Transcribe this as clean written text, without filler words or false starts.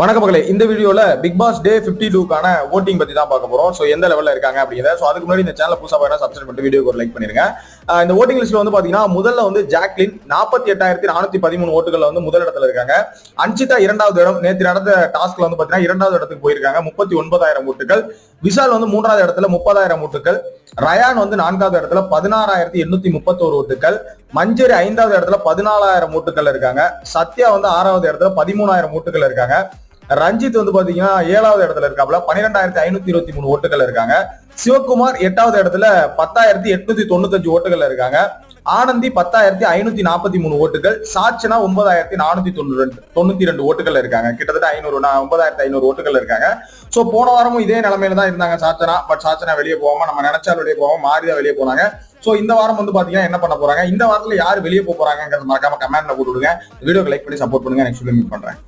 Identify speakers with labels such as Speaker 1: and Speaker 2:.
Speaker 1: வணக்க மக்களே, இந்த வீடியோல பிக் பாஸ் டே 52க்கான ஓட்டிங் பத்தி தான் பார்க்க போறோம். சோ எந்த லெவல்ல இருக்காங்க அப்படிங்கிறத. சோ அதுக்கு முன்னாடி இந்த சேனலை புதுசா பார்த்தா சப்ஸ்கிரைப் பண்ணிட்டு வீடியோக்கு ஒரு லைக் பண்ணிருங்க. இந்த ஓட்டிங் லிஸ்ட்ல வந்து பாத்தீங்கன்னா முதல்ல வந்து ஜாக்லின் 48,413 ஓட்டுகள்ல வந்து முதல் இடத்துல இருக்காங்க. அன்சிதா இரண்டாவது இடம். நேற்று நடந்த டாஸ்க்ல வந்து பாத்தீங்கன்னா இரண்டாவது இடத்துக்கு போயிருக்காங்க, 39,000 ஓட்டுகள். விஷால் வந்து மூன்றாவது இடத்துல 30,000 ஓட்டுகள். ரயான் வந்து நான்காவது இடத்துல 16,831 ஓட்டுகள். மஞ்சரி ஐந்தாவது இடத்துல 14,000 ஓட்டுகள் இருக்காங்க. சத்யா வந்து ஆறாவது இடத்துல 13,000 ஓட்டுகள் இருக்காங்க. ரஞ்சித் வந்து பாத்தீங்கன்னா ஏழாவது இடத்துல இருக்காப்ல, 12,523 ஓட்டுகள் இருக்காங்க. சிவகுமார் எட்டாவது இடத்துல 10,895 ஓட்டுகள் இருக்காங்க. ஆனந்தி 10,543 ஓட்டுகள். சாட்சனா 9,492 ஓட்டுகள் இருக்காங்க. கிட்டத்தட்ட 9,500 ஓட்டுகள் இருக்காங்க. சோ போன வாரமும் இதே நிலைமையில தான் இருந்தாங்க சாச்சனா. பட் சாச்சனா வெளியே போகாம, நம்ம நினைச்சால் வெளியே போகாம மாறிதான் வெளியே போனாங்க. சோ இந்த வாரம் வந்து பாத்தீங்கன்னா என்ன பண்ண போறாங்க, இந்த வாரத்துல யாரு வெளியே போறாங்கிறது மறக்காம கமெண்ட்ல போட்டு விடுங்க. வீடியோக்கு லைக் பண்ணி சப்போர்ட் பண்ணுங்க. நெக்ஸ்ட் வீடியோ மீட் பண்றேன்.